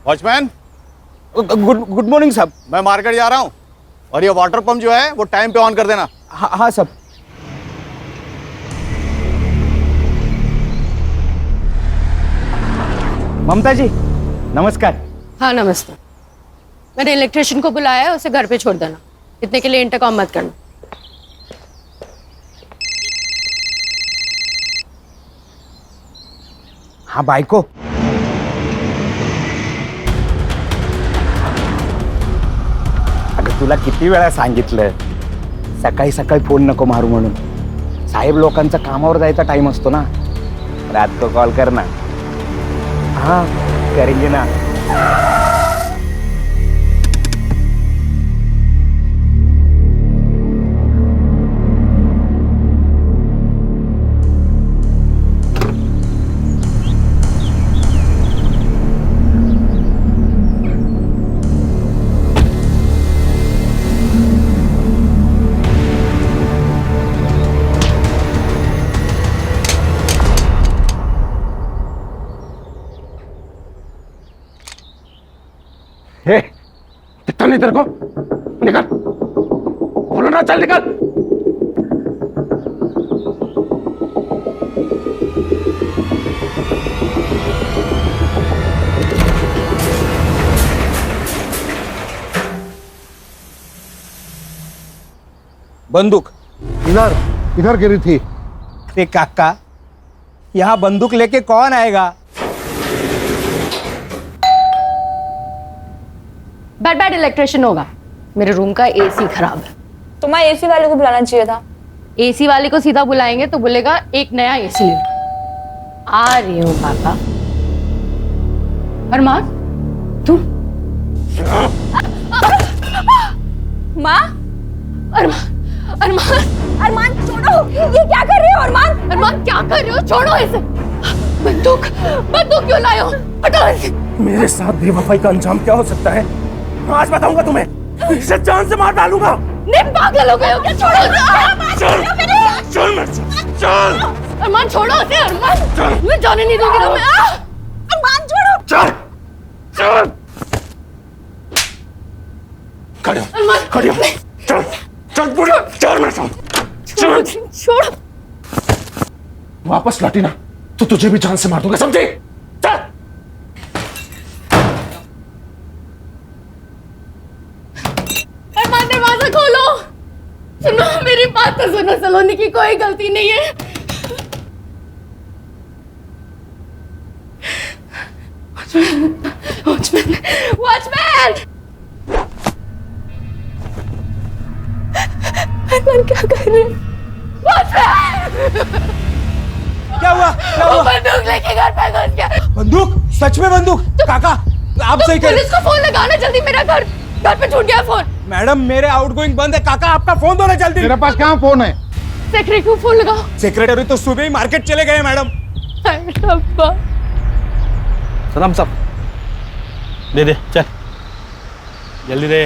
Watchman, good good morning साहब। मैं market जा रहा हूँ और ये वाटर पंप जो है वो टाइम पे ऑन कर देना। हाँ साहब। ममता जी नमस्कार। हाँ नमस्ते। मैंने इलेक्ट्रिशियन को बुलाया है, उसे घर पे छोड़ देना। इतने के लिए इंटरकॉम मत करना। हाँ बायको, अगं तुला किती वेळा सांगितलं सकाळी सकाळी फोन नको मारू म्हणून। साहेब लोकांचा कामावर जायचा टाइम असतो ना, रात को कॉल करना। हाँ करेंगे ना। हे, दिखता नहीं तेरे को? निकल, बोलो ना, चल निकल। बंदूक इधर इधर गिरी थी। ते काका, यहाँ बंदूक लेके कौन आएगा? बैड इलेक्ट्रिशियन होगा। मेरे रूम का एसी खराब है। तुम्हारे एसी वाले को बुलाना चाहिए था। एसी वाले को सीधा बुलाएंगे तो बोलेगा एक नया एसी ले लो। आ रही हूँ काका। अरमान तू? माँ, अरमान अरमान अरमान छोड़ो, ये क्या कर रहे हो अरमान? अरमान क्या कर रहे हो? छोड़ो इसे। बंदूक बंदूक क्यों लाए हो? हटाओ इसे। मेरे साथ बेवफाई का अंजाम क्या हो सकता है आज बताऊंगा तुम्हें। इसे जान से मार डालूंगा। नहीं पागल हो गए हो क्या? छोड़ो इसे। चल चल मैं चल। अरमान छोड़ो इसे। अरमान मैं जाने नहीं दूंगी तुम्हें। अरमान छोड़ो। चल चल खड़े हो, अरमान खड़े हो। चल चल पूरी चल मेरे साथ चल। छोड़ो। वापस लौटी ना तो तुझे भी जान से मार दूंगा, समझे? चल। अरमान दरवाजा खोलो। सुनो मेरी बात तो सुनो। सलोनी की कोई गलती नहीं है। Watchman watchman. अरमान क्या कर रहे हैं? वॉचमैन क्या हुआ? क्या वो हुआ? बंदूक लेके घर पे घुस गया। बंदूक? सच में बंदूक? काका आप सही कह रहे। पुलिस को फोन लगाना जल्दी। मेरा घर पे छूट गया फोन। मैडम मेरे आउटगोइंग बंद है। काका आपका फोन दो ना जल्दी। मेरे पास कहाँ फोन है? सेक्रेटरी को फोन लगाओ। सेक्रेटरी तो सुबह ही मार्केट चले गए मैडम। अब्बा सलाम साहब, दे दे चल जल्दी दे।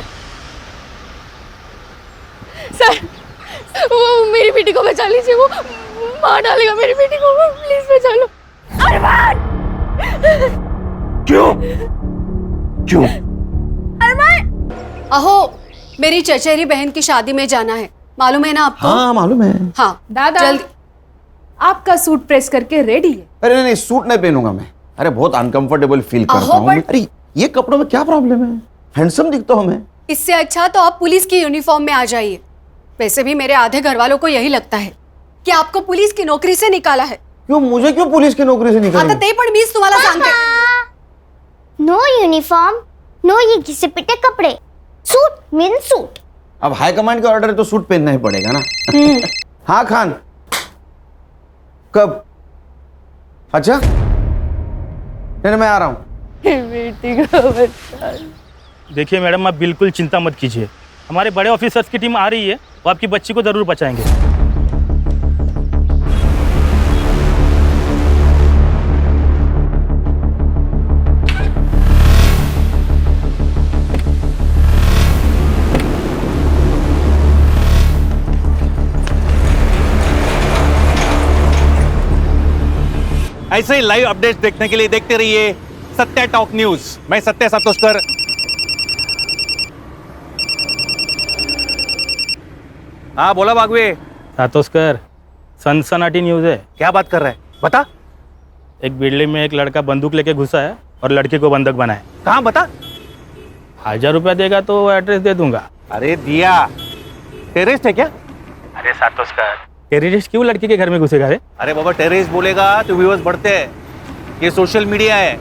सर वो मेरी बेटी को बचा लीजिए। वो मार डालेगा मेरी बेटी को। प्लीज बचा लो। अरमान क्यों क्यों? अहो मेरी चचेरी बहन की शादी में जाना है, मालूम है ना आपको? हाँ मालूम है। हाँ दादा जल्दी। आपका सूट प्रेस करके रेडी है। अरे नहीं सूट नहीं पहनूंगा मैं। अरे बहुत अनकंफर्टेबल फील करता अहो, हूँ। but- अरे ये कपड़ों में क्या प्रॉब्लम है? हैंडसम दिखता हूँ मैं। इससे अच्छा तो आप पुलिस की यूनिफॉर्म में आ जाइए। वैसे भी मेरे आधे घर वालों को यही लगता है कि आपको पुलिस की नौकरी से निकाला है। क्यों मुझे क्यों पुलिस की नौकरी से आता निकालेंगे? ते पण मीच तुम्हाला सांगते। नो यूनिफॉर्म, नो ये घिसे पिटे कपड़े, सूट मीन सूट। अब हाई कमांड का ऑर्डर है तो सूट पहनना ही पड़ेगा ना। हाँ खान कब? अच्छा नहीं मैं आ रहा हूँ। बेटी को बचा। देखिए मैडम आप बिल्कुल चिंता मत कीजिए। हमारे बड़े ऑफिसर्स की टीम आ रही है, वो आपकी बच्ची को जरूर बचाएंगे। ऐसे ही लाइव अपडेट्स देखने के लिए देखते रहिए सत्य टॉक न्यूज। मैं सत्य सातोस्कर। हाँ बोला बागवे। सातोस्कर, सनसनाटी न्यूज़ है। क्या बात कर रहा है, बता। एक बिल्डिंग में एक लड़का बंदूक लेके घुसा है और लड़की को बंधक बनाए। कहाँ, बता। 1000 रुपया देगा तो एड्रेस दे दूंगा। अरे दिया, टेररिस्ट है क्या? अरे सातोस्कर, टेररिस्ट क्यों लड़की के घर में घुसेगा रे? अरे बाबा, टेररिस्ट बोलेगा तो व्यूअर्स बढ़ते हैं। ये सोशल मीडिया है,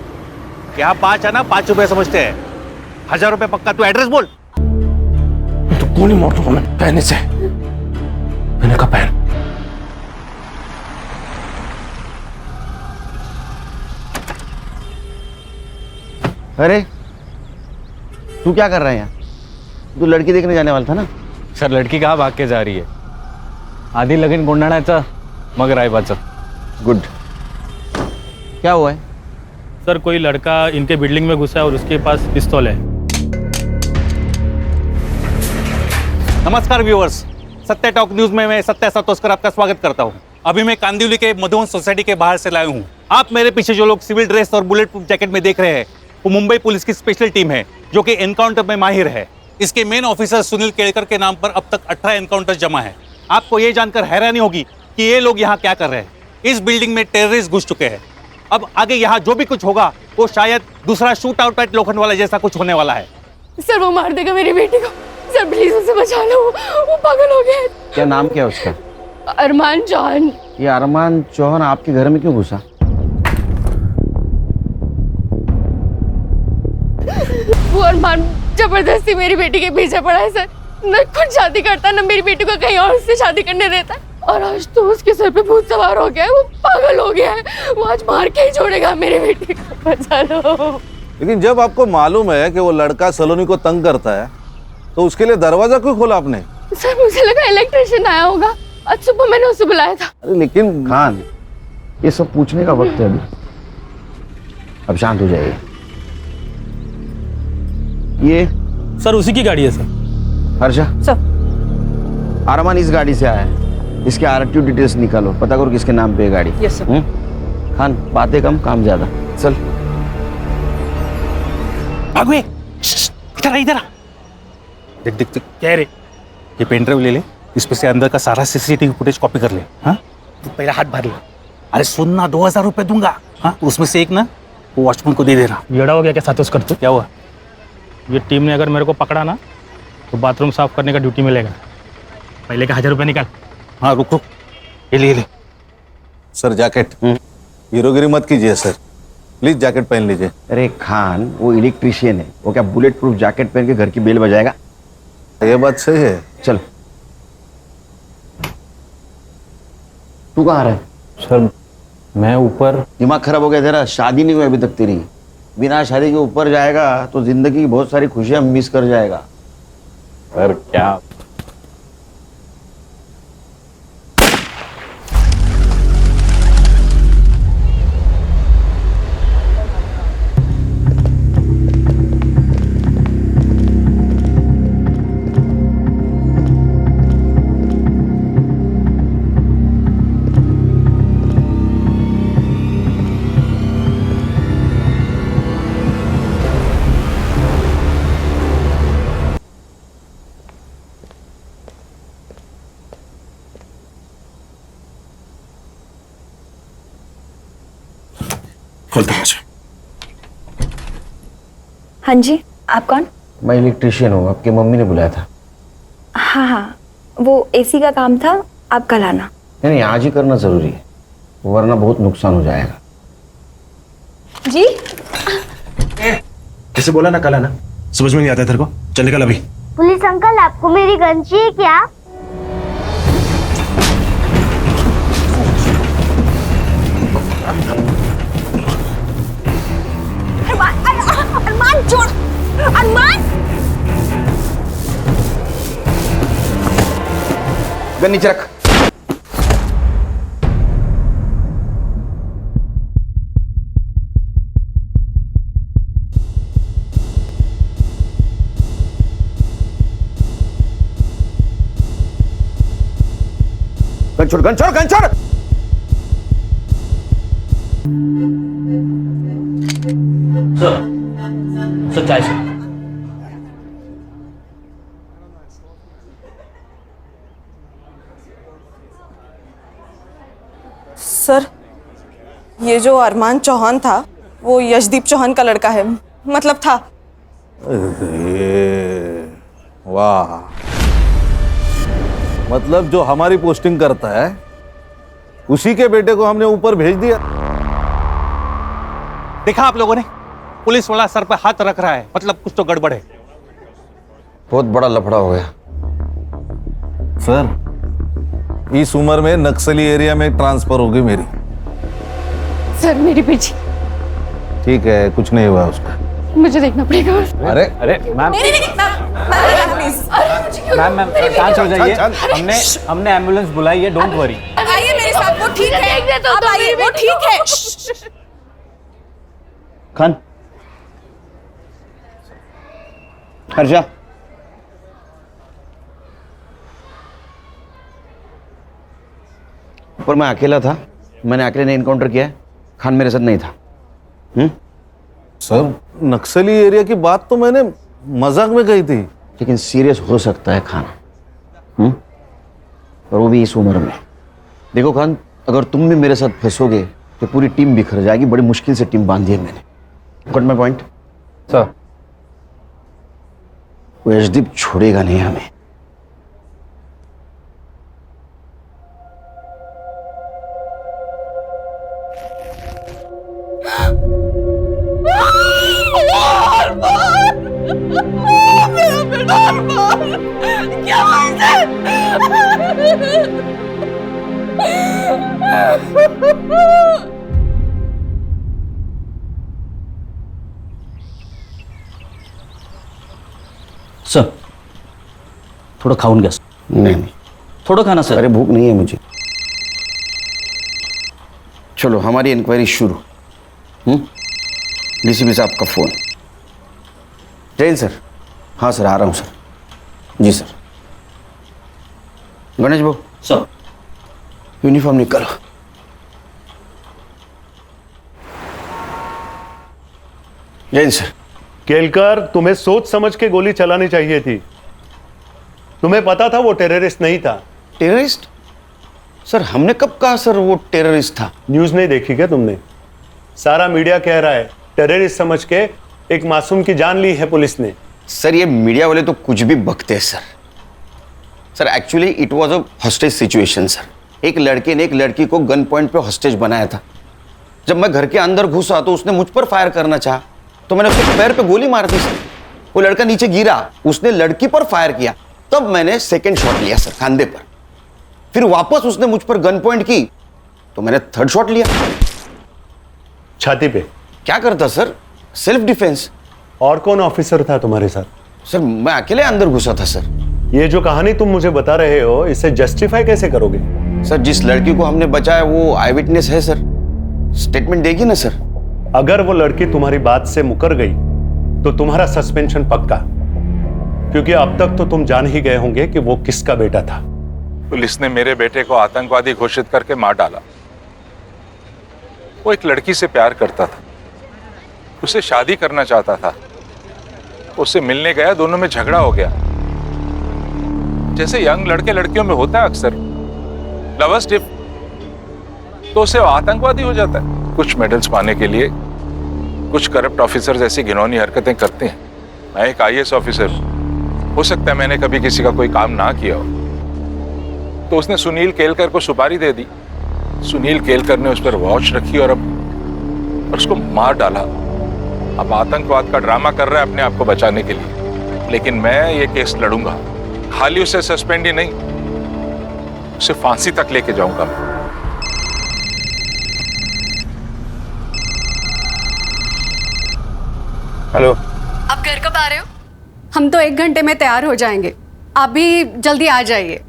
यहाँ 5 है ना, 5 रुपए समझते हैं। 1000 रुपए पक्का, तू एड्रेस बोल। तो कौन ही मोटो को मैं पहने से मैंने कहा पहन। अरे तू क्या कर रहा है यहाँ? तू लड़की देखने जाने वाला था ना? सर लड़की कहाँ भाग के जा रही है? आधी लगीन गुंडाळाचं मग रायबाचं। गुड। क्या हुआ है? सर कोई लड़का इनके बिल्डिंग में घुसा है और उसके पास पिस्तौल है। नमस्कार व्यूअर्स, सत्य टॉक न्यूज में मैं सत्य सातोस्कर आपका स्वागत करता हूं। अभी मैं कांदिवली के मधुवन सोसाइटी के बाहर से लाया हूं। आप मेरे पीछे जो लोग सिविल ड्रेस और बुलेट प्रूफ जैकेट में देख रहे हैं, वो मुंबई पुलिस की स्पेशल टीम है जो कि एनकाउंटर में माहिर है। इसके मेन ऑफिसर सुनील केड़कर के नाम पर अब तक 18 एनकाउंटर जमा है। आपको ये जानकर हैरानी होगी कि ये लोग यहाँ क्या कर रहे हैं। इस बिल्डिंग में टेररिस्ट घुस चुके हैं। अब आगे यहाँ जो भी कुछ होगा वो शायद दूसरा शूट आउट एट लोखंडवाला जैसा कुछ होने वाला है। सर वो मार देगा मेरी बेटी को। सर प्लीज उसे बचा लो, वो पागल हो गया है। क्या नाम क्या है उसका? अरमान चौहान। ये अरमान चौहान आपके घर में क्यों घुसा? वो अरमान जबरदस्ती मेरी बेटी के पीछे पड़ा है सर। न खुद शादी करता, न मेरी बेटी को कहीं और से शादी करने देता। और आज तो उसके सर पे भूत सवार हो गया है, वो पागल हो गया है। वो आज मार के ही छोड़ेगा मेरी बेटी को। बचा लो। लेकिन जब आपको मालूम है कि वो लड़का सलोनी को तंग करता है तो उसके लिए दरवाजा क्यों खोला आपने? सर मुझे लगा इलेक्ट्रिशियन आया होगा, आज सुबह मैंने उसे बुलाया था। अरे लेकिन खान, ये सब पूछने का वक्त है अभी। अब शांत हो जाइए। ये सर उसी की गाड़ी है सर। हर्षा, सर। अरमान इस गाड़ी से आया है। इसके आरटीओ डिटेल्स निकालो, पता करो किसके नाम पे है गाड़ी। Yes sir. खान, बातें कम काम ज्यादा। चल भागवे, इधर आ, इधर आ। देख देख देख, क्या रे? ये पेन ड्राइव ले ले, इसमें से अंदर का सारा सीसीटीवी फुटेज कॉपी कर ले। हाँ, तू पहला हाथ भर ले। अरे सुन ना, 2000 रुपए दूंगा। हाँ, उसमें से एक ना वो वॉचमैन को दे देना। येड़ा हो गया क्या सातोस्कर तू? क्या हुआ? ये टीम ने अगर मेरे को पकड़ा ना तो बाथरूम साफ करने का ड्यूटी मिलेगा। पहले का 1000 रुपया निकाल। हाँ रुक रुक, ये ले ले। सर जैकेट, हीरोगिरी मत कीजिए सर, प्लीज जैकेट पहन लीजिए। अरे खान, वो इलेक्ट्रिशियन है, वो क्या बुलेट प्रूफ जैकेट पहन के घर की बेल बजाएगा? ये बात सही है। चल। तू कहाँ रहा है? सर मैं ऊपर। दिमाग खराब हो गया तेरा? शादी नहीं हुई अभी तक तेरी। बिना शादी के ऊपर जाएगा तो जिंदगी की बहुत सारी खुशियां मिस कर जाएगा। सर क्या? खोल दरवाजा। हाँ जी, आप कौन? मैं इलेक्ट्रिशियन हूँ, आपकी मम्मी ने बुलाया था। हाँ हाँ, वो एसी का काम था, आप कल आना। नहीं, आज ही करना जरूरी है, वरना बहुत नुकसान हो जाएगा। जी कैसे बोला ना कल आना? समझ में नहीं आता तेरे को? चल निकल अभी। पुलिस अंकल, आपको मेरी गन चाहिए क्या? अरमान छोड़। अरमान गन नीचे रख। गन छोड़, गन छोड़, गन छोड़। सर चाय सर। सर, ये जो अरमान चौहान था वो यशदीप चौहान का लड़का है, मतलब था। वाह, मतलब जो हमारी पोस्टिंग करता है उसी के बेटे को हमने ऊपर भेज दिया। देखा आप लोगों ने, पुलिस वाला सर पर हाथ रख रहा है, मतलब कुछ तो गड़बड़ है। बहुत बड़ा लफड़ा हो गया। सर, इस उम्र में नक्सली एरिया में ट्रांसफर होगी मेरी। सर मेरी बेटी, ठीक है, कुछ नहीं हुआ उसका। मुझे देखना पड़ेगा। अरे अरे मैम, मैम शांत हो जाइए। हमने एम्बुलेंस बुलाई है, डोंट वरी। आइए मेरे साथ, वो ठीक है। आप आइए, वो ठीक है। खान, हर्षा, पर मैं अकेला था, मैंने अकेले ने इनकाउंटर किया है। खान मेरे साथ नहीं था। सर, नक्सली एरिया की बात तो मैंने मजाक में कही थी। लेकिन सीरियस हो सकता है खान, और वो भी इस उम्र में। देखो खान, अगर तुम भी मेरे साथ फंसोगे तो पूरी टीम बिखर जाएगी। बड़ी मुश्किल से टीम बांधी है मैंने। Got my point? सर, वो यशदीप छोड़ेगा नहीं हमें। सर थोडं खाऊन घ्या सर. नहीं, थोडं खाना सर. अरे भूख नहीं है मुझे. चलो हमारी इंक्वायरी शुरू. डीसीपी साहब का फोन. जैन सर. हाँ सर, आ रहा हूँ सर. जी सर. गणेश भाऊ. सर. यूनिफॉर्म निकालो. जैन सर. केलकर, तुम्हें सोच समझ के गोली चलानी चाहिए थी. तुम्हें पता था वो टेररिस्ट नहीं था. टेररिस्ट? सर हमने कब कहा सर वो टेररिस्ट था? न्यूज नहीं देखी क्या तुमने? सारा मीडिया कह रहा है टेररिस्ट समझ के एक मासूम की जान ली है पुलिस ने. सर ये मीडिया वाले तो कुछ भी बकते हैं sir. Sir actually it was a hostage situation sir. एक लड़के ने एक लड़की को गन पॉइंट पे हॉस्टेज बनाया था. जब मैं घर के अंदर घुसा तो उसने मुझ पर फायर करना चाहा, तो मैंने उसके पैर पे गोली मार दी सर. वो लड़का नीचे गिरा, उसने लड़की पर फायर किया, तब मैंने सेकंड शॉट लिया सर खांधे पर. फिर वापस उसने मुझ पर गन पॉइंट की तो मैंने थर्ड शॉट लिया. छाती पे. क्या करता सर? Self defence. और कौन ऑफिसर था तुम्हारे साथ? सर मैं अकेले अंदर घुसा था सर. ये जो कहानी तुम मुझे बता रहे हो इसे जस्टिफाई कैसे करोगे? सर जिस लड़की को हमने बचाया वो आई विटनेस है सर. स्टेटमेंट देगी ना सर. अगर वो लड़की तुम्हारी बात से मुकर गई तो तुम्हारा सस्पेंशन पक्का, क्योंकि अब तक तो तुम जान ही गए होंगे कि वो किसका बेटा था. पुलिस ने मेरे बेटे को आतंकवादी घोषित करके मार डाला. वो एक लड़की से प्यार करता था, उसे शादी करना चाहता था. उससे मिलने गया, दोनों में झगड़ा हो गया. जैसे यंग लड़के लड़कियों में होता है अक्सर, लवर्स डिप, तो उसे आतंकवादी हो जाता है. कुछ मेडल्स पाने के लिए कुछ करप्ट ऑफिसर्स ऐसी घिनौनी हरकतें करते हैं. मैं एक आईएएस ऑफिसर, हो सकता है मैंने कभी किसी का कोई काम ना किया हो, तो उसने सुनील केलकर को सुपारी दे दी. सुनील केलकर ने उस पर वॉच रखी और अब उसको मार डाला. अब आतंकवाद का ड्रामा कर रहा है अपने आप को बचाने के लिए. लेकिन मैं ये केस लड़ूंगा. खाली उसे सस्पेंड ही नहीं, उसे फांसी तक लेके जाऊंगा. हेलो. आप घर कब आ रहे हो? हम तो 1 घंटे में तैयार हो जाएंगे. आप भी जल्दी आ जाइए.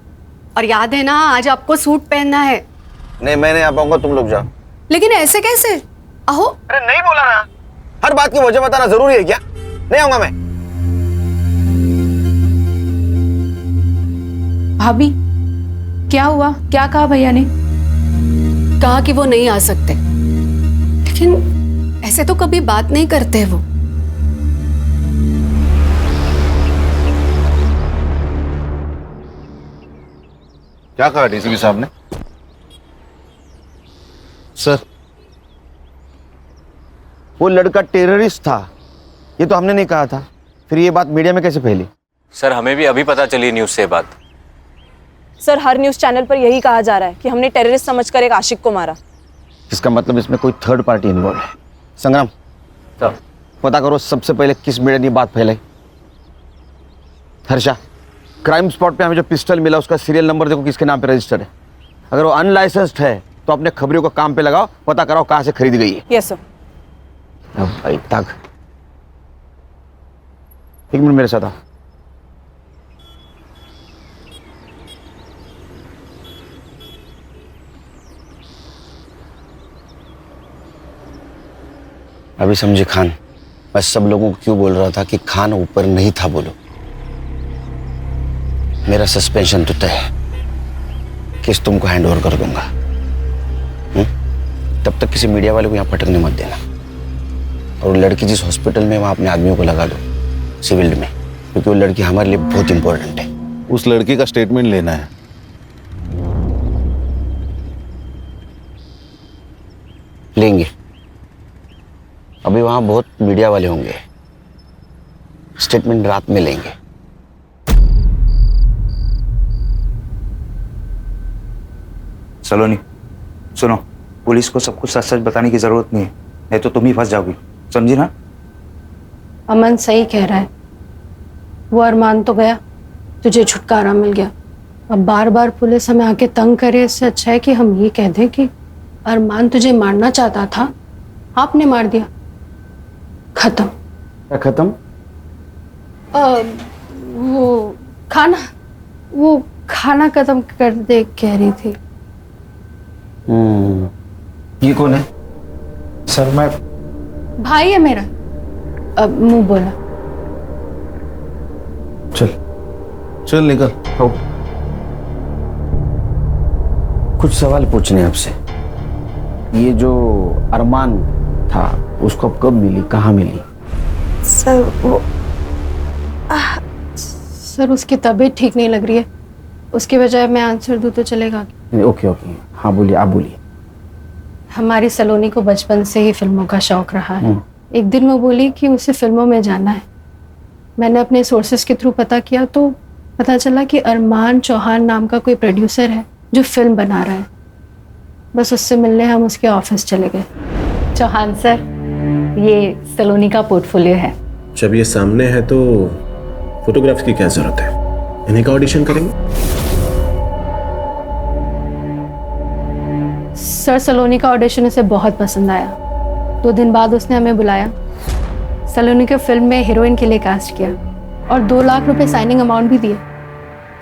और याद है ना, आज आपको सूट पहनना है. नहीं मैं नहीं आ पाऊंगा, तुम लोग जाओ. लेकिन ऐसे कैसे? आहो. अरे नहीं बोला ना. हर बात की वजह बताना जरूरी है क्या? नहीं आऊंगा मैं. भाभी, क्या हुआ? क्या कहा भैया ने? कहा कि वो नहीं आ सकते. लेकिन ऐसे तो कभी बात नहीं करते वो। क्या कहा डीसीपी साहब ने? सर, वो लड़का टेररिस्ट था, ये तो हमने नहीं कहा था। फिर ये बात मीडिया में कैसे फैली? सर, हमें भी अभी पता चली न्यूज़ से बात। सर, हर न्यूज़ चैनल पर यही कहा जा रहा है कि हमने टेररिस्ट समझकर एक आशिक को मारा। इसका मतलब इसमें कोई थर्ड पार्टी इन्वॉल्व है। संग्राम, सर, पता करो सबसे पहले किस मीडिया ने बात फैलाई। हर्षा, क्राइम स्पॉट पे हमें जो पिस्टल मिला उसका सीरियल नंबर देखो किसके नाम पे रजिस्टर्ड है। अगर वो अनलाइसेंस्ड है तो अपने खबरियों को काम पे लगाओ, पता कराओ कहाँ से खरीद गई है। Yes sir. अब भाई तक एक मिनट मेरे साथ आओ। अभी समझे खान, मैं सब लोगों को क्यों बोल रहा था कि खान ऊपर नहीं था। बोलो, मेरा सस्पेंशन तो तय है, केस तुमको हैंड ओवर कर दूंगा। तब तक किसी मीडिया वाले को यहाँ पटकने मत देना। और लड़की जिस हॉस्पिटल में, वहां अपने आदमियों को लगा दो सिविल में, क्योंकि वो लड़की हमारे लिए बहुत इंपॉर्टेंट है। उस लड़की का स्टेटमेंट लेना है। लेंगे, अभी वहां बहुत मीडिया वाले होंगे, स्टेटमेंट रात में लेंगे। सलोनी सुनो, पुलिस को सब कुछ सच सच बताने की जरूरत नहीं है, नहीं तो तुम ही फंस जाओगी, समझी ना? अमन सही कह रहा है, वो अरमान तो गया, तुझे छुटकारा मिल गया। अब बार बार पुलिस हमें आके तंग करे, इससे अच्छा है कि हम ये कह दें कि अरमान तुझे मारना चाहता था, आपने मार दिया, खत्म। क्या खत्म? वो खाना खत्म कर दे कह रही थी। ये कौन है? सर, मैं भाई है मेरा। अब मुंह बोला। चल चल निकल। हो, कुछ सवाल पूछने हैं आपसे। ये जो अरमान था उसको अब कब मिली, कहाँ मिली? सर वो सर, उसकी तबीयत ठीक नहीं लग रही है, उसके बजाय मैं आंसर दूं तो चलेगा? ओके ओके, हाँ बोलिए, आप बोलिए। हमारी सलोनी को बचपन से ही फिल्मों का शौक रहा है। एक दिन वो बोली कि उसे फिल्मों में जाना है। मैंने अपने सोर्सेस के थ्रू पता किया तो पता चला कि अरमान चौहान नाम का कोई प्रोड्यूसर है जो फिल्म बना रहा है। बस उससे मिलने हम उसके ऑफिस चले गए। चौहान सर, ये सलोनी का पोर्टफोलियो है। जब ये सामने है तो फोटोग्राफ्स की क्या जरूरत है, इन्हीं का ऑडिशन करेंगे। सर, सलोनी का ऑडिशन उसे बहुत पसंद आया। 2 दिन बाद उसने हमें बुलाया, सलोनी को फिल्म में हीरोइन के लिए कास्ट किया और 2 लाख रुपए साइनिंग अमाउंट भी दिए।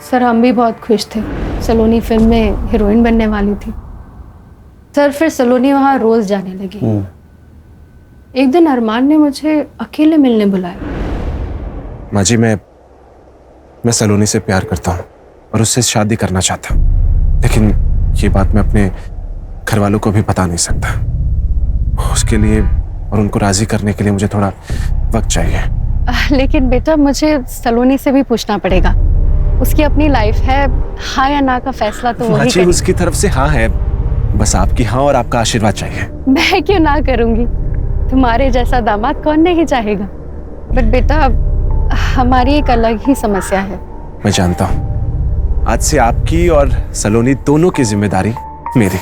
सर, हम भी बहुत खुश थे, सलोनी फिल्म में हीरोइन बनने वाली थी। सर, फिर सलोनी वहाँ रोज जाने लगी। एक दिन अरमान ने मुझे अकेले मिलने बुलाया। माँ जी, मैं सलोनी से प्यार करता हूँ और उससे शादी करना चाहता हूँ, लेकिन ये बात मैं अपने घर वालों को भी बता नहीं सकता। उसके लिए और उनको राजी करने के लिए मुझे थोड़ा वक्त चाहिए। लेकिन बेटा, मुझे सलोनी से भी पूछना पड़ेगा, उसकी अपनी लाइफ है, हाँ या ना का फैसला तो वही करेगी। उसकी तरफ से हाँ है, बस आपकी हाँ और आपका आशीर्वाद चाहिए। मैं क्यों ना करूंगी, तुम्हारे जैसा दामाद कौन नहीं चाहेगा। बट बेटा, हमारी एक अलग ही समस्या है। मैं जानता हूँ, आज से आपकी और सलोनी दोनों की जिम्मेदारी मेरी।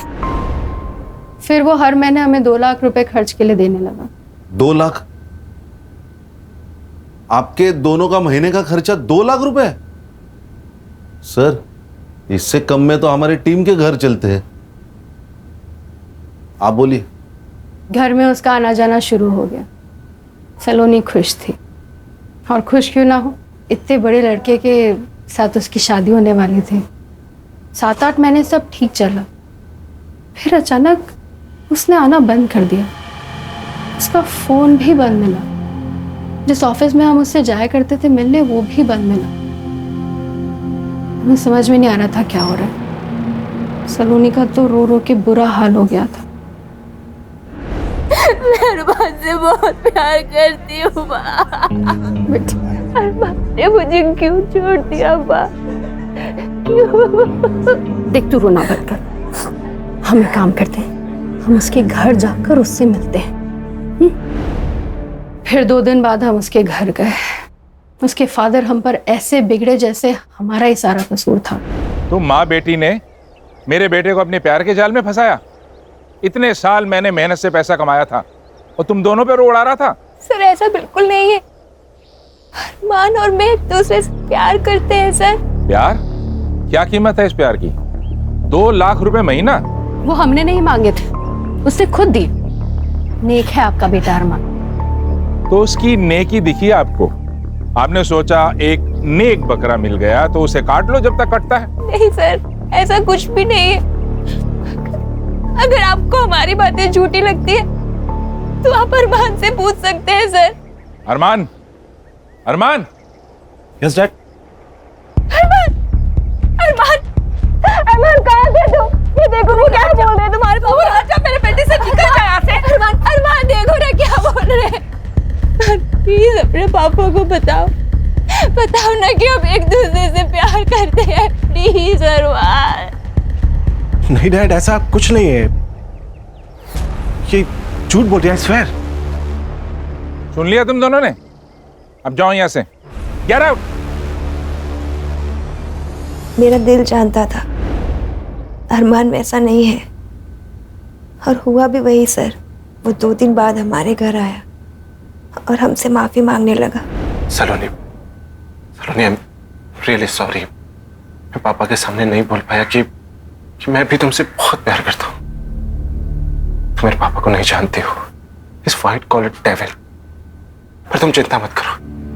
फिर वो हर महीने हमें 2 लाख रुपए खर्च के लिए देने लगा। 2 लाख? आपके दोनों का महीने का खर्चा 2 लाख रुपए? सर, इससे कम में तो हमारी टीम के घर चलते हैं। आप बोलिए। घर में उसका आना जाना शुरू हो गया। सलोनी खुश थी, और खुश क्यों ना हो, इतने बड़े लड़के के साथ उसकी शादी होने वाली थी। 7-8 महीने सब ठीक चला, फिर अचानक उसने आना बंद कर दिया। उसका फोन भी बंद मिला, जिस ऑफिस में हम उससे जाया करते थे मिलने, वो भी बंद मिला। हमें समझ में नहीं आ रहा था क्या हो रहा है। सलोनी का तो रो रो के बुरा हाल हो गया था। मेहरबान बहुत प्यार करती हूँ माँ। अरमान ने मुझे क्यों छोड़ दिया माँ? देख तू रोना मत कर, हम एक काम करते हैं, हम उसके घर जाकर उससे मिलते हैं। फिर 2 दिन बाद हम उसके घर गए। उसके फादर हम पर ऐसे बिगड़े जैसे हमारा ही सारा कसूर था। तुम माँ बेटी ने मेरे बेटे को अपने प्यार के जाल में फंसाया। इतने साल मैंने मेहनत से पैसा कमाया था और तुम दोनों पे रो उड़ा रहा था। सर ऐसा बिल्कुल नहीं है। अरमान और मैं एक दूसरे से प्यार करते हैं सर। प्यार? क्या कीमत है इस प्यार की? 2 लाख रुपए महीना? वो हमने नहीं मांगे थे, उसने खुद दी। नेक है आपका बेटा अरमान। तो उसकी नेकी दिखी आपको? आपने सोचा एक नेक बकरा मिल गया तो उसे काट लो जब तक कटता है। नहीं सर, ऐसा कुछ भी नहीं है। अगर आपको हमारी बातें झूठी लगती है तो आप अरमान से पूछ सकते हैं sir. Arman, Arman. Yes dad. Arman कहाँ थे तुम? ये देखो वो क्या बोल रहे हैं तुम्हारे पापा। अच्छा मेरे बेटे से निकल जा यहाँ से। अरमान देखो ना क्या बोल रहे हैं। प्लीज अपने पापा को बताओ ना कि हम एक दूसरे से प्यार करते हैं। प्लीज अरमान। नहीं डैड, ऐसा कुछ नहीं है, ये झूठ बोल रही है, I swear। सुन लिया तुम दोनों ने? अब जाओ यहाँ से। Get out। मेरा दिल जानता था अरमान वैसा नहीं है, और हुआ भी वही सर। वो 2 दिन बाद हमारे घर आया और हमसे माफी मांगने लगा। सलोनी, सलोनी, आई एम रियली सॉरी। मैं पापा के सामने नहीं बोल पाया कि मैं भी तुमसे बहुत प्यार करता हूँ। तुम मेरे पापा को नहीं जानते हो, इस व्हाइट कॉलर डेविल। पर तुम चिंता मत करो,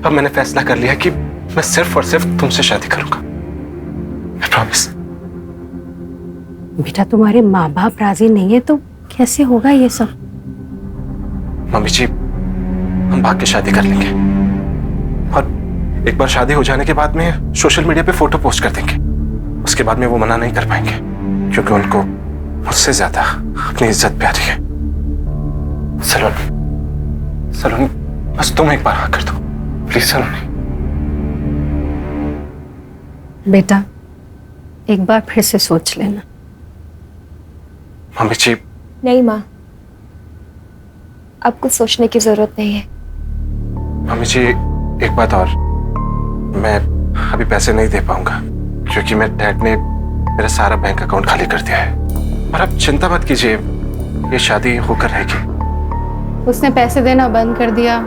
अब मैंने फैसला कर लिया कि मैं सिर्फ और सिर्फ तुमसे शादी करूंगा। I promise। बेटा तुम्हारे माँ बाप राजी नहीं है तो कैसे होगा ये सब? मम्मी जी, हम भाग के शादी कर लेंगे, और एक बार शादी हो जाने के बाद में सोशल मीडिया पे फोटो पोस्ट कर देंगे। उसके बाद में वो मना नहीं कर पाएंगे, क्योंकि उनको मुझसे ज्यादा अपनी इज्जत प्यारी है। सलोनी, सलोनी, बस तुम एक बार हाँ कर दो प्लीज। सलोनी बेटा एक बार फिर से सोच लेना। मम्मी जी। नहीं माँ, अब कुछ सोचने की जरूरत नहीं है। मम्मी जी एक बात और, मैं अभी पैसे नहीं दे पाऊंगा क्योंकि मेरे डैड ने मेरा सारा बैंक अकाउंट खाली कर दिया है। और आप चिंता मत कीजिए, ये शादी होकर रहेगी। उसने पैसे देना बंद कर दिया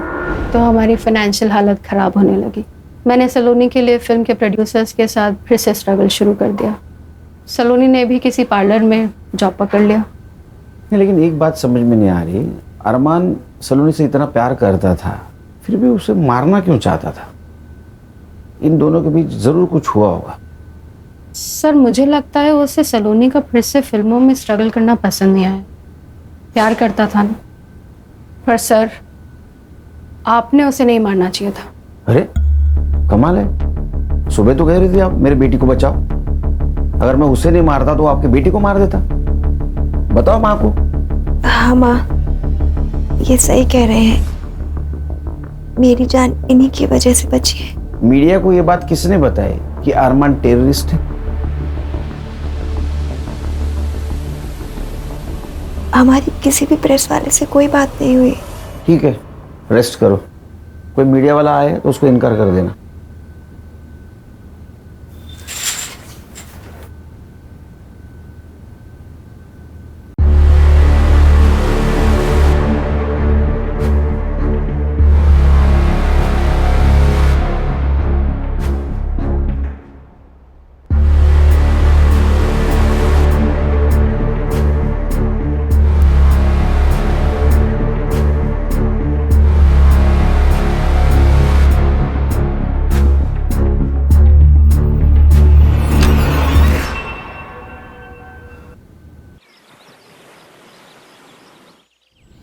तो हमारी फाइनेंशियल हालत खराब होने लगी। मैंने सलोनी के लिए फिल्म के प्रोड्यूसर्स के साथ फिर से स्ट्रगल शुरू कर दिया। सलोनी ने भी किसी पार्लर में जॉब पकड़ लिया। लेकिन एक बात समझ में नहीं आ रही, अरमान सलोनी से इतना प्यार करता था, फिर भी उसे मारना क्यों चाहता था? इन दोनों के बीच जरूर कुछ हुआ होगा। सर मुझे लगता है उसे सलोनी का फिर से फिल्मों में स्ट्रगल करना पसंद नहीं आया। प्यार करता था ना। पर सर आपने उसे नहीं मारना चाहिए था। अरे कमाल है, सुबह तो कह रही थी आप मेरे बेटी को बचाओ। अगर मैं उसे नहीं मारता तो आपकी बेटी को मार देता। बताओ माँ को। हाँ माँ, ये सही कह रहे हैं। मेरी जान इन्हीं की वजह से बची है। मीडिया को ये बात किसने बताई कि अरमान टेररिस्ट है? हमारी किसी भी प्रेस वाले से कोई बात नहीं हुई। ठीक है, रेस्ट करो। कोई मीडिया वाला आए तो उसको इनकार कर देना।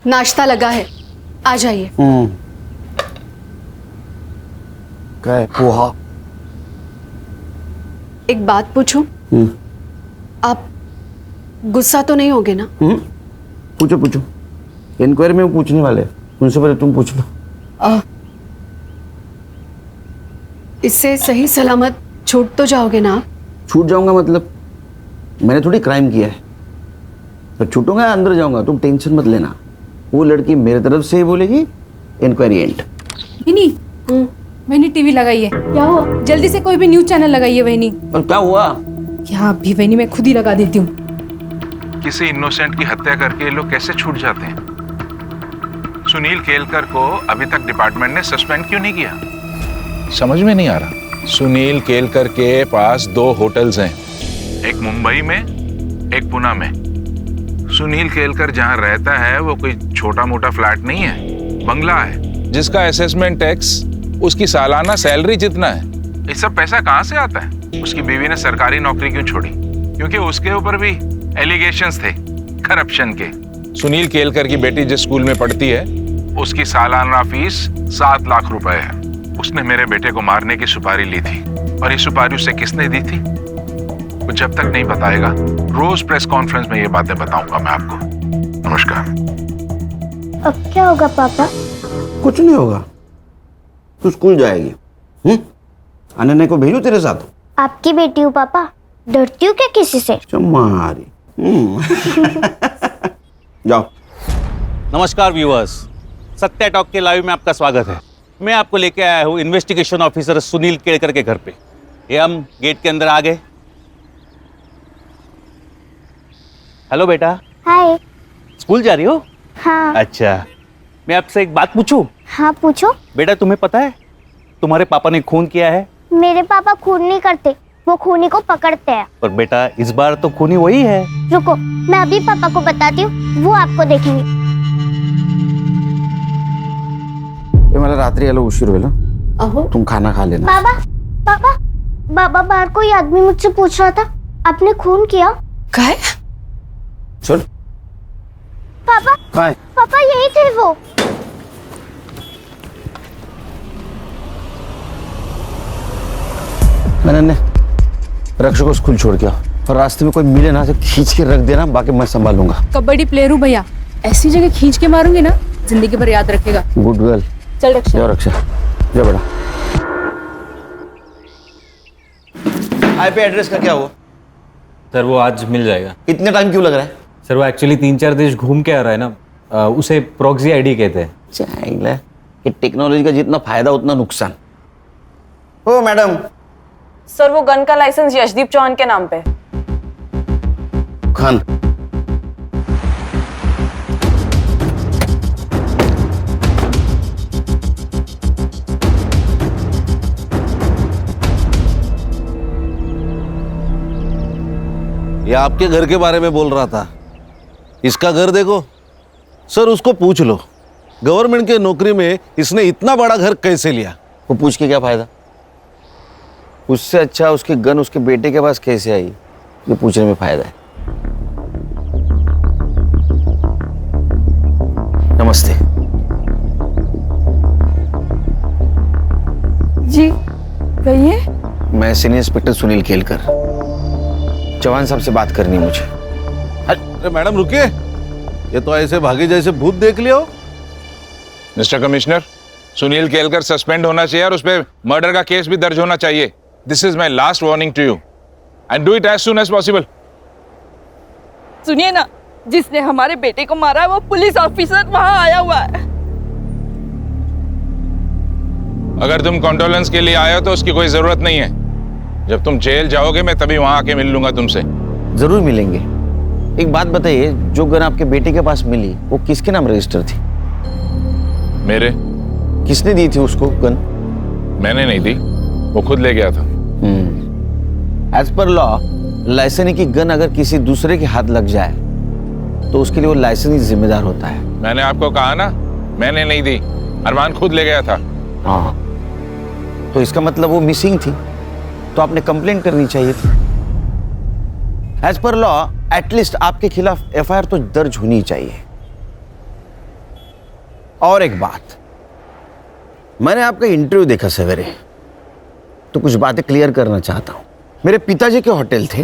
नाश्ता लगा है, आ जाइए। क्या है? पोहा। एक बात पूछूं? आप गुस्सा तो नहीं होगे ना? पूछो पूछो, इंक्वायरी में वो पूछने वाले। उनसे पहले तुम पूछ लो। इससे सही सलामत छूट तो जाओगे ना? छूट जाऊंगा मतलब? मैंने थोड़ी क्राइम किया है तो छूटूंगा, अंदर जाऊंगा। तुम टेंशन मत लेना, वो लड़की मेरे तरफ से ही बोलेगी inquiry and. Waini, Waini TV लगाइए। क्या हुआ? जल्दी से कोई भी न्यूज चैनल लगाइए वैनी। और क्या हुआ? क्या अभी वैनी मैं खुद ही लगा देती हूँ। किसी इनोसेंट की हत्या करके ये लोग कैसे छूट जाते हैं? सुनील केलकर को अभी तक डिपार्टमेंट ने सस्पेंड क्यों नहीं किया? समझ में नहीं आ रहा। सुनील केलकर के पास 2 होटल्स हैं, एक मुंबई में, एक पुणे में। सुनील केलकर जहां रहता है वो कोई छोटा मोटा फ्लैट नहीं है, बंगला है जिसका असेसमेंट टैक्स उसकी सालाना सैलरी जितना है। ये सब पैसा कहां से आता है? उसकी बीवी ने सरकारी नौकरी क्यों छोड़ी? क्योंकि उसके ऊपर भी एलिगेशंस थे करप्शन के। सुनील केलकर की बेटी जिस स्कूल में पढ़ती है उसकी सालाना फीस 7 लाख रुपए है। उसने मेरे बेटे को मारने की सुपारी ली थी और ये सुपारी उसे किसने दी थी वो जब तक नहीं बताएगा, रोज प्रेस कॉन्फ्रेंस में ये बातें बताऊंगा मैं आपको। नमस्कार। अब क्या होगा पापा? कुछ नहीं होगा, तू स्कूल जाएगी। अनन्या को भेजू तेरे साथ? आपकी बेटी हूँ पापा, डरती हूँ क्या किसी से? चमारी। जाओ। नमस्कार व्यूअर्स, सत्या टॉक के लाइव में आपका स्वागत है। मैं आपको लेके आया हूँ इन्वेस्टिगेशन ऑफिसर सुनील केलकर के घर पे। ये हम गेट के अंदर आ गए। हेलो बेटा। हाय। स्कूल जा रही हो? हाँ। अच्छा, मैं आपसे एक बात पूछूं? हाँ पूछो। बेटा तुम्हें पता है तुम्हारे पापा ने खून किया है? मेरे पापा खून नहीं करते, वो खूनी को पकड़ते हैं। पर बेटा इस बार तो खूनी वही है। रुको, मैं अभी पापा को बताती हूँ, वो आपको देखेंगे। मला रात्री यायला उशीर होईल। अहो तुम खाना खा लेना। पापा पापा बाबा, बाहर कोई आदमी मुझसे पूछ रहा था आपने खून किया? काय? चल। पापा काय? पापा यही थे वो। मैंने रक्षक को स्कूल छोड़ के आओ और रास्ते में कोई मिले ना तो खींच के रख देना, बाकी मैं संभालूंगा। कबड्डी प्लेयर हूँ भैया, ऐसी जगह खींच के मारूंगी ना जिंदगी भर याद रखेगा। Good girl. चल रक्षा। जाओ रक्षा, जाओ बेटा। आईपी एड्रेस का क्या हुआ? सर वो आज मिल जाएगा। इतने टाइम क्यों लग रहा है? सर वो एक्चुअली 3-4 देश घूम के आ रहा है ना, उसे प्रॉक्सी आईडी कहते हैं। चाहिए कि टेक्नोलॉजी का जितना फायदा उतना नुकसान। ओ मैडम। सर वो गन का लाइसेंस यशदीप चौहान के नाम पे। खान। ये आपके घर के बारे में बोल रहा था। इसका घर देखो सर, उसको पूछ लो गवर्नमेंट के नौकरी में इसने इतना बड़ा घर कैसे लिया। वो पूछ के क्या फायदा? उससे अच्छा उसकी गन उसके बेटे के पास कैसे आई, ये पूछने में फायदा है। नमस्ते। जी कहिए। मैं सीनियर इंस्पेक्टर सुनील केलकर, चौहान साहब से बात करनी है मुझे। अरे मैडम रुकिए, ये तो ऐसे भागे जैसे भूत देख लिया हो। Mister commissioner, Sunil Kelkar suspend होना चाहिए और उस पर मर्डर का केस भी दर्ज होना चाहिए। This is my last warning to you and do it as soon as possible. सुनिए ना, जिसने हमारे बेटे को मारा है वो पुलिस ऑफिसर वहां आया हुआ है। अगर तुम कॉन्डोलेंस के लिए आए हो तो उसकी कोई जरूरत नहीं है। जब तुम जेल जाओगे मैं तभी वहां आके मिल लूंगा तुमसे। जरूर मिलेंगे। एक बात बताइए, जो गन आपके बेटे के पास मिली वो किसके नाम रजिस्टर थी? मेरे। किसने दी थी उसको गन? मैंने नहीं दी, वो खुद ले गया था। एज पर लॉ, लाइसेंस की गन अगर किसी दूसरे के हाथ लग जाए तो उसके लिए वो लाइसेंस जिम्मेदार होता है। मैंने आपको कहा ना, मैंने नहीं दी, अरमान खुद ले गया था। हाँ, तो इसका मतलब वो मिसिंग थी, तो आपने कंप्लेंट करनी चाहिए थी। एज पर लॉ एटलीस्ट आपके खिलाफ एफआईआर तो दर्ज होनी चाहिए। और एक बात, मैंने आपका इंटरव्यू देखा सवेरे, तो कुछ बातें क्लियर करना चाहता हूं। मेरे पिताजी के होटल थे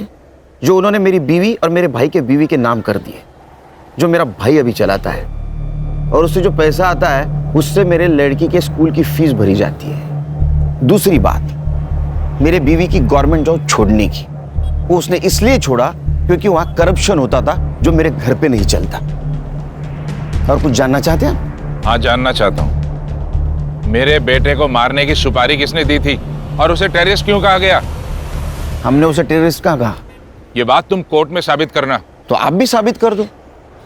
जो उन्होंने मेरी बीवी और मेरे भाई के बीवी के नाम कर दिए, जो मेरा भाई अभी चलाता है। और उससे जो पैसा आता है उससे मेरे लड़की के स्कूल की फीस भरी जाती है। दूसरी बात, मेरे बीवी की गवर्नमेंट जॉब छोड़ने की, वो उसने इसलिए छोड़ा क्योंकि वहां करप्शन होता था जो मेरे घर पे नहीं चलता। और कुछ जानना चाहते हैं? हाँ, जानना चाहता हूँ। मेरे बेटे को मारने की सुपारी किसने दी थी और उसे टेररिस्ट क्यों कहा गया? हमने उसे टेररिस्ट कहा। ये बात तुम कोर्ट में साबित करना। तो आप भी साबित कर दो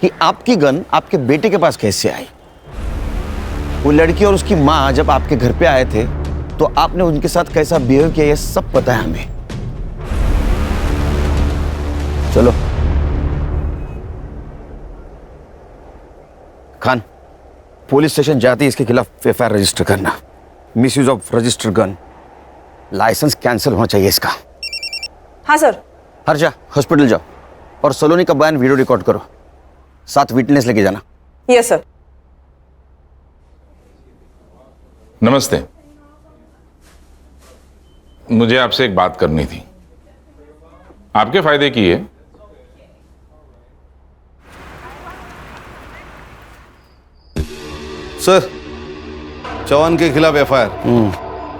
कि आपकी गन आपके बेटे के पास कैसे आई। वो लड़की और उसकी माँ जब आपके घर पे आए थे तो आपने उनके साथ कैसा बिहेव किया, ये सब पता है हमें। चलो खान, पुलिस स्टेशन जाते ही इसके खिलाफ एफआईआर रजिस्टर करना। Misuse of register gun, licence cancel होना चाहिए इसका। हाँ सर। हर्षा, हॉस्पिटल जाओ और सलोनी का बयान वीडियो रिकॉर्ड करो, साथ विटनेस लेके जाना। Yes sir. नमस्ते, मुझे आपसे एक बात करनी थी, आपके फायदे की है। सर, चौहान के खिलाफ एफआईआर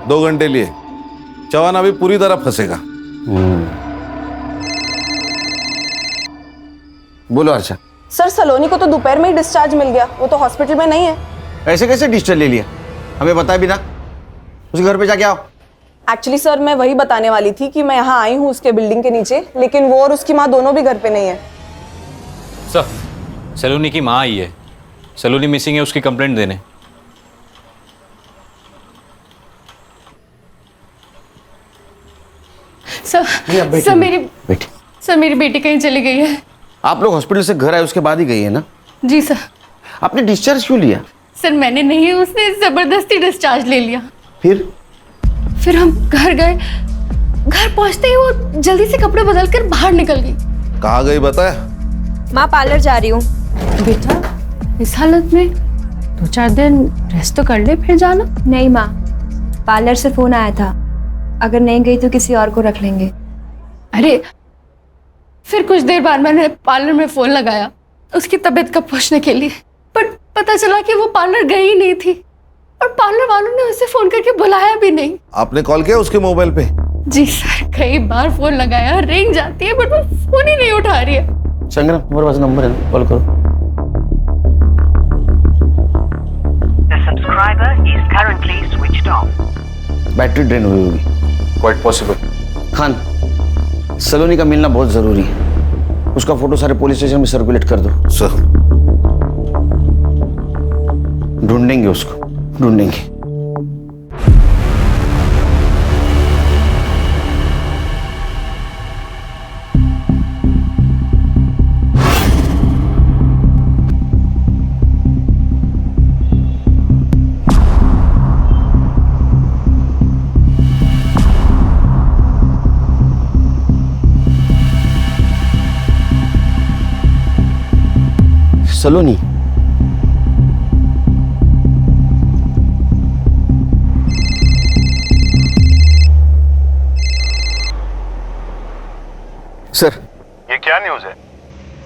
2 घंटे लिए। चौहान अभी पूरी तरह फंसेगा। बोलो हर्षा। सर, सलोनी को तो दोपहर में ही डिस्चार्ज मिल गया, वो तो हॉस्पिटल में नहीं है। ऐसे कैसे डिस्चार्ज ले लिया? हमें बताया भी ना। उसके घर पे जाके आओ। एक्चुअली सर, मैं वही बताने वाली थी कि मैं यहाँ आई हूँ उसके बिल्डिंग के नीचे, लेकिन वो और उसकी माँ दोनों भी घर पे नहीं है। सर, सलोनी की माँ आई है। सलोनी मिसिंग है, उसकी कंप्लेंट देने। सर मेरी बेटी कहीं चली गई है। आप लोग हॉस्पिटल से घर आए उसके बाद ही गई है ना? जी सर। आपने डिस्चार्ज क्यों लिया? सर मैंने नहीं, उसने जबरदस्ती डिस्चार्ज ले लिया। फिर हम घर गए। घर पहुंचते ही वो जल्दी से कपड़े बदल कर बाहर निकल गई। कहाँ गई बताया? माँ, पार्लर जा रही हूँ। बेटा, इस हालत में 2-4 दिन रेस्ट तो कर ले, फिर जाना। नहीं माँ, पार्लर से फोन आया था, अगर नहीं गई तो किसी और को रख लेंगे। अरे फिर कुछ देर बाद मैंने पार्लर में फोन लगाया उसकी तबीयत का पूछने के लिए, पर पता चला कि वो पार्लर गई ही नहीं थी और पार्लर वालों ने उसे फोन करके बुलाया भी नहीं। आपने कॉल किया उसके मोबाइल पे? जी सर, कई बार फोन लगाया, रिंग जाती है बट वो फोन ही नहीं उठा रही है। संग्राम, मेरे पास नंबर है, कॉल करो। बैटरी ड्रेन हुई होगी। Quite possible. खान, सलोनी का मिलना बहुत जरूरी है। उसका फोटो सारे पुलिस स्टेशन में सर्कुलेट कर दो। सर, ढूंढेंगे उसको, ढूंढेंगे। सलोनी, सर, ये क्या न्यूज़ है?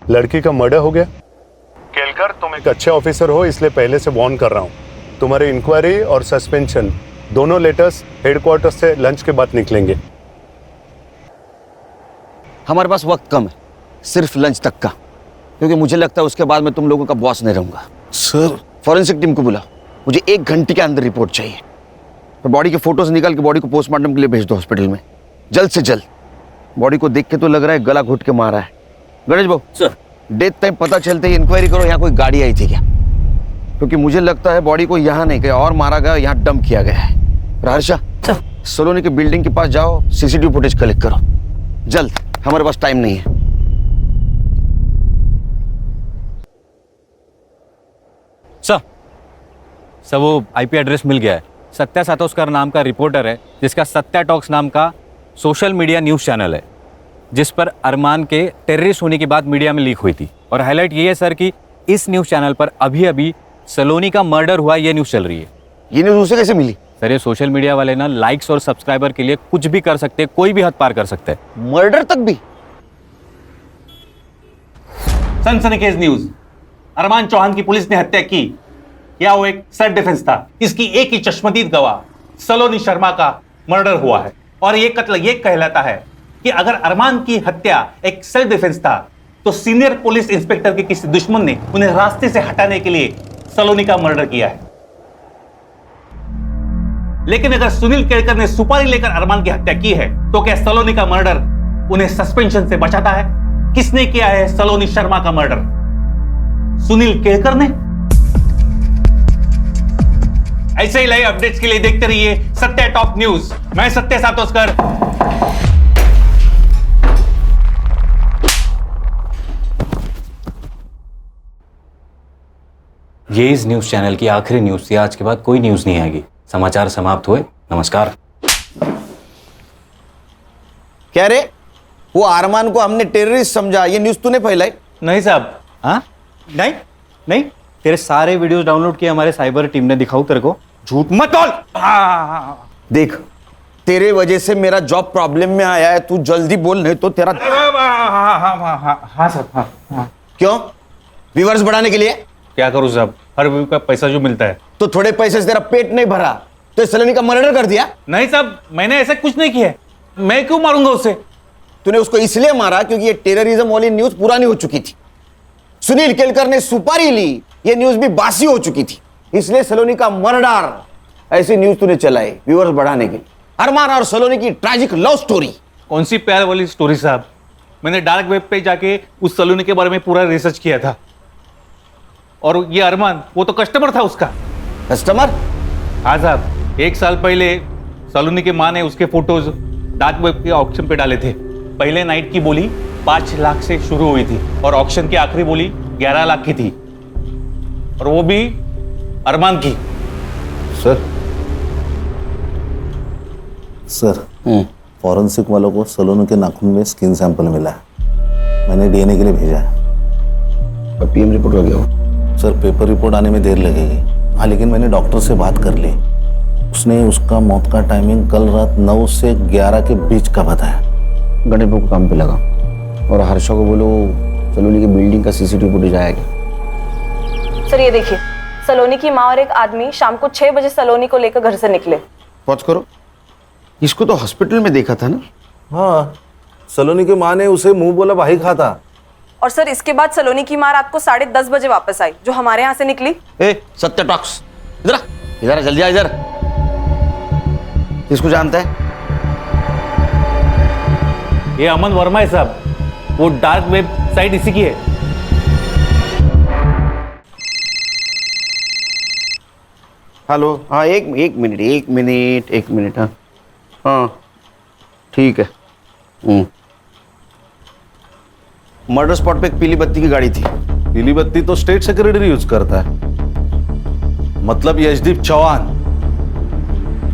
लड़की का मर्डर हो गया। केलकर, तुम एक अच्छे ऑफिसर हो इसलिए पहले से वार्न कर रहा हूँ। तुम्हारी इंक्वायरी और सस्पेंशन दोनों लेटर्स हेडक्वार्टर से लंच के बाद निकलेंगे। हमारे पास वक्त कम है, सिर्फ लंच तक का, क्योंकि मुझे लगता है उसके बाद मैं तुम लोगों का बॉस नहीं रहूंगा। सर, फॉरेंसिक टीम को बुलाओ, मुझे 1 घंटे के अंदर रिपोर्ट चाहिए। तो बॉडी के फोटोज निकाल के बॉडी को पोस्टमार्टम के लिए भेज दो हॉस्पिटल में, जल्द से जल्द। बॉडी को देख के तो लग रहा है गला घुट के मारा है। गणेश बाबू सर, डेथ टाइम पता चलते ही इंक्वायरी करो यहाँ कोई गाड़ी आई थी क्या, क्योंकि मुझे लगता है बॉडी को यहाँ नहीं, कहीं और मारा गया, यहाँ डंप किया गया है। हर्षा, सलोनी के बिल्डिंग के पास जाओ, सीसीटीवी फुटेज कलेक्ट करो जल्द, हमारे पास टाइम नहीं है। सर वो आईपी एड्रेस मिल गया है। सत्या सातोस्कर नाम का रिपोर्टर है जिसका सत्या टॉक्स नाम का सोशल मीडिया न्यूज़ चैनल है, जिस पर अरमान के टेररिस्ट होने की बात मीडिया में लीक हुई थी। और हाईलाइट ये है सर कि इस न्यूज़ चैनल पर अभी अभी सलोनी का मर्डर हुआ, ये न्यूज़ चल रही है। ये न्यूज़ उसे कैसे मिली? सर ये सोशल मीडिया वाले ना लाइक्स और सब्सक्राइबर के लिए कुछ भी कर सकते हैं, कोई भी हद पार कर सकते हैं। मर्डर तक भी? सनसनीखेज न्यूज। अरमान चौहान की पुलिस ने हत्या की या वो एक सेल्फ डिफेंस था, इसकी एक ही चश्मदीद गवाह सलोनी शर्मा का मर्डर हुआ है। और ये कत्ल ये कहलाता है कि अगर अरमान की हत्या एक सेल्फ डिफेंस था तो सीनियर पुलिस इंस्पेक्टर के किसी दुश्मन ने उन्हें रास्ते से हटाने के लिए सलोनी का मर्डर किया है। लेकिन अगर सुनील केळकर ने सुपारी लेकर अरमान की हत्या की है तो क्या सलोनी का मर्डर उन्हें सस्पेंशन से बचाता है? किसने किया है सलोनी शर्मा का मर्डर? सुनील केळकर ने? ऐसे ही लाइव अपडेट्स के लिए देखते रहिए सत्य टॉप न्यूज। मैं सत्य सातोस्कर। ये इस न्यूज चैनल की आखिरी न्यूज थी। आज के बाद कोई न्यूज नहीं आएगी। समाचार समाप्त हुए। नमस्कार। क्या रे, वो अरमान को हमने टेररिस्ट समझा, ये न्यूज तूने फैलाई? नहीं साहब। हाँ नहीं नहीं, तेरे सारे वीडियोस डाउनलोड किए हमारे साइबर टीम ने। दिखाऊं तेरे को? झूठ मत बोल। देख, तेरे वजह से मेरा जॉब प्रॉब्लम में आया है, तू जल्दी बोल नहीं तो तेरा। हाँ साहब। हाँ। क्यों? व्यूअर्स बढ़ाने के लिए? क्या करूं साहब, हर व्यू का पैसा जो मिलता है। तो थोड़े पैसे से तेरा पेट नहीं भरा तो सलोनी का मर्डर कर दिया? नहीं साहब, मैंने ऐसा कुछ नहीं किया। मैं क्यों मारूंगा उसे? तूने उसको इसलिए मारा क्योंकि ये टेररिज्म वाली न्यूज पुरानी हो चुकी थी। सुनील केलकर ने सुपारी ली, ये न्यूज भी बासी हो चुकी थी, इसलिए सलोनी का मर्डर ऐसी न्यूज तूने चलाई व्यूअर्स बढ़ाने के लिए। अरमान और सलोनी की ट्रैजिक लव स्टोरी। कौन सी प्यार वाली स्टोरी साहब? मैंने डार्क वेब पे जाके उस सलोनी के बारे में पूरा रिसर्च किया था। और ये अरमान, वो तो कस्टमर था उसका। कस्टमर? हाँ साहब, 1 साल पहले सलोनी की माँ ने उसके फोटोज डार्क वेब के ऑक्शन पे डाले थे। पहले नाइट की बोली 5 लाख से शुरू हुई थी और ऑक्शन की आखिरी बोली 11 लाख की थी, और वो भी अरमान की। सर फॉरेंसिक वालों को सलोनी के नाखून में स्किन सैंपल मिला है। मैंने डीएनए के लिए भेजा है। और पीएम रिपोर्ट हो गया हो? सर पेपर रिपोर्ट आने में देर लगेगी। हाँ, लेकिन मैंने डॉक्टर से बात कर ली। उसने उसका मौत का टाइमिंग कल रात 9 से 11 के बीच का बताया। गणेश को काम पे लगा और हर्षा को बोलो सलोनी की बिल्डिंग का सीसीटीवी फुटेज आएगा। सर ये देखिए, सलोनी की माँ और एक आदमी शाम को 6 बजे सलोनी को लेकर घर से निकले। पहुंच करो। इसको तो हॉस्पिटल में देखा था ना? हाँ, सलोनी की माँ ने उसे मुंह बोला भाई खाता। और सर इसके बाद सलोनी की माँ रात को 10:30 बजे वापस आई, जो हमारे यहाँ से निकली। सत्य टॉक्स, इधर इधर जल्दी आ इधर। किसको जानता है? ये अमन वर्मा है साहब, वो डार्क वेब साइट इसी की है। हेलो, हाँ एक मिनट। हाँ ठीक है। मर्डर स्पॉट पे एक पीली बत्ती की गाड़ी थी। पीली बत्ती तो स्टेट सेक्रेटरी यूज करता है, मतलब यशदीप चौहान।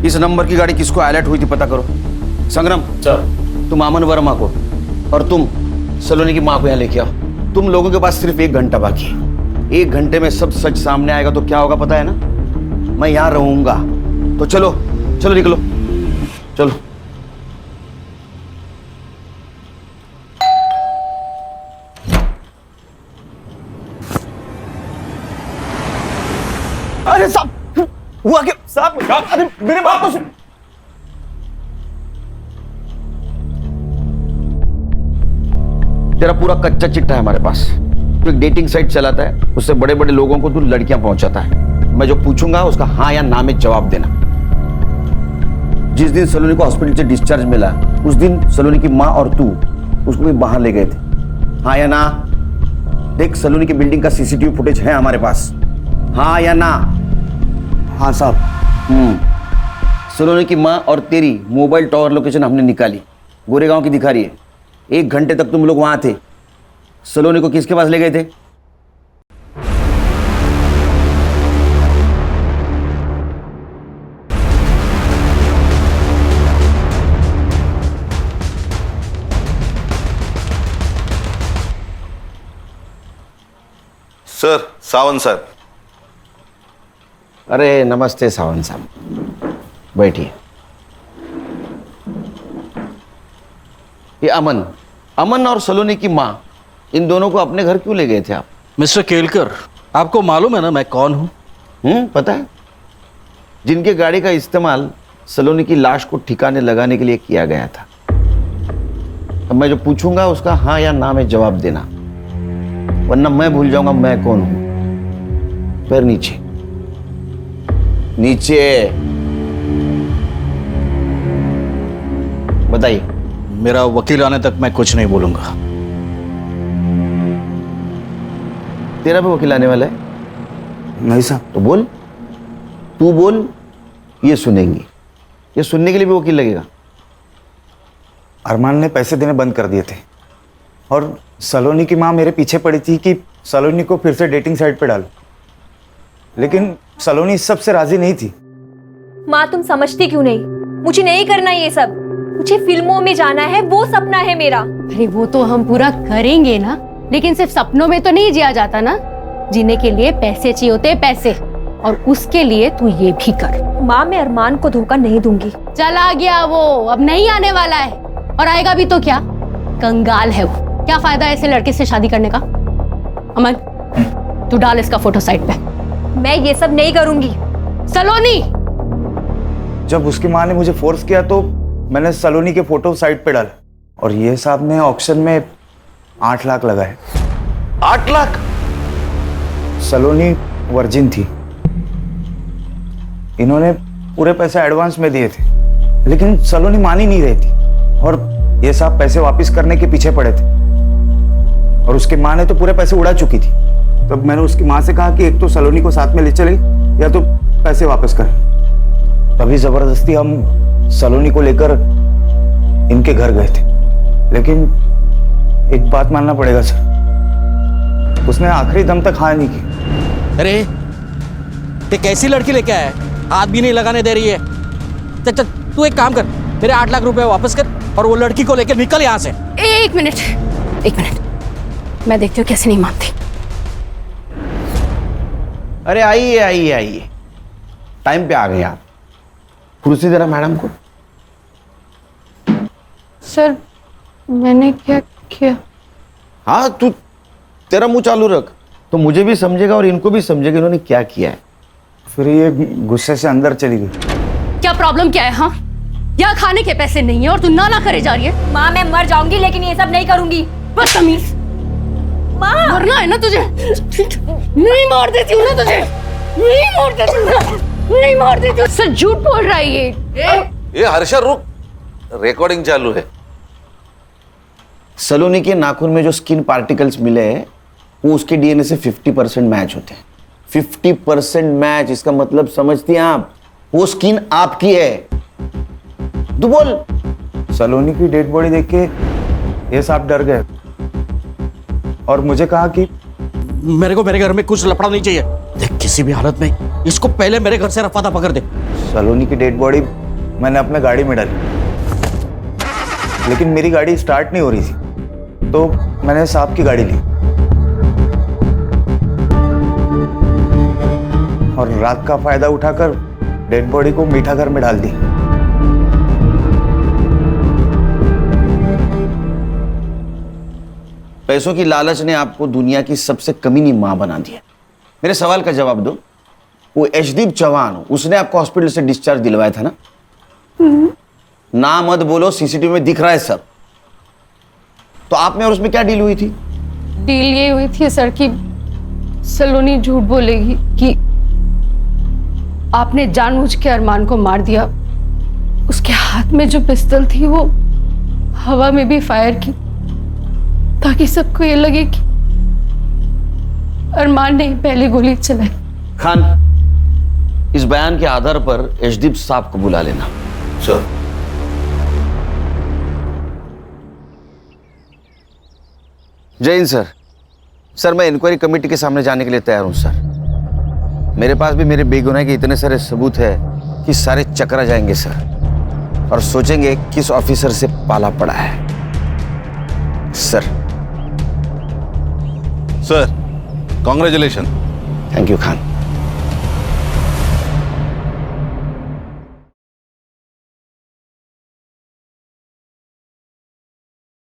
इस नंबर की गाड़ी किसको अलर्ट हुई थी पता करो। संग्राम सर, तुम अमन वर्मा को और तुम सलोनी की माँ को यहाँ लेके आओ। तुम लोगों के पास सिर्फ 1 घंटा बाकी है। 1 घंटे में सब सच सामने आएगा तो क्या होगा पता है ना? मैं यहाँ रहूंगा। तो चलो चलो निकलो, चलो। अरे साहब, हुआ क्या साहब? अरे मेरे बात तो सुन। तेरा पूरा कच्चा चिट्ठा है हमारे पास। तू एक डेटिंग साइट चलाता है, उससे बड़े बड़े लोगों को तू लड़कियां पहुंचाता है। मैं जो पूछूंगा उसका हाँ या ना में जवाब देना। जिस दिन सलोनी को हॉस्पिटल से डिस्चार्ज मिला, उस दिन सलोनी की माँ और तू उसको भी बाहर ले गए थे, हाँ या ना? देख, सलोनी की बिल्डिंग का सीसीटीवी फुटेज है हमारे पास, हाँ या ना? हाँ साहब। सलोनी की माँ और तेरी मोबाइल टावर लोकेशन हमने निकाली, गोरेगांव की दिखा रही है। 1 घंटे तक तुम लोग वहां थे। सलोनी को किसके पास ले गए थे? Sir, Sawant sir. अरे नमस्ते सावंत साहब, बैठिए। ये अमन और सलोनी की माँ, इन दोनों को अपने घर क्यों ले गए थे आप? मिस्टर केलकर, आपको मालूम है ना मैं कौन हूं? पता है, जिनके गाड़ी का इस्तेमाल सलोनी की लाश को ठिकाने लगाने के लिए किया गया था। अब मैं जो पूछूंगा उसका हाँ या ना में जवाब देना, वरना मैं भूल जाऊंगा मैं कौन हूं। पैर नीचे, नीचे। बताइए। मेरा वकील आने तक मैं कुछ नहीं बोलूंगा। तेरा भी वकील आने वाला है? नहीं साहब। तो बोल, तू बोल, ये सुनेंगी। ये सुनने के लिए भी वकील लगेगा? अरमान ने पैसे देने बंद कर दिए थे और सलोनी की माँ मेरे पीछे पड़ी थी कि सलोनी को फिर से डेटिंग साइट पे डाल, लेकिन सलोनी इस सब से राजी नहीं थी। माँ तुम समझती क्यों नहीं? मुझे नहीं करना ये सब, मुझे फिल्मों में जाना है, वो सपना है मेरा। अरे वो तो हम पूरा करेंगे ना, लेकिन सिर्फ सपनों में तो नहीं जिया जाता ना। जीने के लिए पैसे चाहिए होते हैं, पैसे, और उसके लिए तू ये भी कर। माँ मैं अरमान को धोखा नहीं दूंगी। चला गया वो, अब नहीं आने वाला है, और आएगा भी तो क्या, कंगाल है वो। क्या फायदा ऐसे लड़के से शादी करने का? अमन तू डाल इसका फोटो साइट पे। मैं ये सब नहीं करूंगी। सलोनी, जब उसकी माँ ने मुझे फोर्स किया तो मैंने सलोनी के फोटो साइट पे डाले, और ये साहब ने ऑक्शन में 8 लाख लगाए। 8 लाख? सलोनी वर्जिन थी, इन्होंने पूरे पैसे एडवांस में दिए थे, लेकिन सलोनी मान ही नहीं रही थी, और ये साहब पैसे वापस करने के पीछे पड़े थे, और उसकी माँ ने तो पूरे पैसे उड़ा चुकी थी। तब मैंने उसकी माँ से कहा कि एक तो सलोनी को साथ में ले चले या तो पैसे वापस कर। तभी जबरदस्ती हम सलोनी को लेकर इनके घर गए थे, लेकिन एक बात मानना पड़ेगा सर, उसने आखिरी दम तक हाँ नहीं की। अरे ये कैसी लड़की लेके आया है, हाथ भी नहीं लगाने दे रही है। चल तू एक काम कर, मेरे 8 लाख रुपए वापस कर और वो लड़की को लेकर निकल यहाँ से। एक मिनट, मैं देखती हूँ कैसे नहीं मानती। अरे आइए आइए आइए, टाइम पे आ गए आप। कुर्सी जरा मैडम को। सर मैंने क्या किया? हाँ तू, तेरा मुंह चालू रख तो मुझे भी समझेगा और इनको भी समझेगा इन्होंने क्या किया है। फिर ये गुस्से से अंदर चली गई। क्या प्रॉब्लम क्या है? हाँ, यहाँ खाने के पैसे नहीं है और तू ना करे जा रही है। माँ मैं मर जाऊंगी लेकिन ये सब नहीं करूंगी। बदतमीज, माँ मरना है ना तुझे? नहीं मार देती हूँ ना तुझे, नहीं मार देती हूँ ना, नहीं मार देती हूँ। सर झूठ बोल रहा है ये हर्षा रुक, रिकॉर्डिंग चालू है। सलोनी के नाखून में जो स्किन पार्टिकल्स मिले हैं वो उसके डीएनए से 50% मैच होते हैं। 50% मैच, इसका मतलब समझती हैं आप? वो स्किन आपकी है। तू बोल। सलोनी की डेड बॉडी देख के ये साहब डर गए और मुझे कहा कि मेरे को मेरे घर में कुछ लफड़ा नहीं चाहिए। देख किसी भी हालत में इसको पहले मेरे घर से रफा दफा कर दे। सलोनी की डेड बॉडी मैंने अपने गाड़ी में डाली, लेकिन मेरी गाड़ी स्टार्ट नहीं हो रही थी, तो मैंने साहब की गाड़ी ली और रात का फायदा उठाकर डेड बॉडी को मीठा घर में डाल दी। पैसों की लालच ने आपको दुनिया की सबसे कमीनी मां बना दिया। मेरे सवाल का जवाब दो। वो यशदीप चौहान, उसने आपको हॉस्पिटल से डिस्चार्ज दिलवाया था ना? ना मत बोलो, सीसीटीवी में दिख रहा है सब। तो आप में और उसमें क्या डील हुई थी? डील ये हुई थी सर कि सलोनी झूठ बोलेगी कि आपने जानबूझ के अरमान को मार दिया। उसके हाथ में जो पिस्तौल थी वो हवा में भी फायर की, ताकि सबको ये लगे कि अरमान ने पहली गोली चलाई। खान, इस बयान के आधार पर यशदीप साहब को बुला लेना। सर। जय हिंद सर। सर मैं इंक्वायरी कमेटी के सामने जाने के लिए तैयार हूं सर। मेरे पास भी मेरे बेगुनाही के इतने सारे सबूत है कि सारे चकरा जाएंगे सर, और सोचेंगे किस ऑफिसर से पाला पड़ा है। Sir. Sir congratulation. Thank you Khan.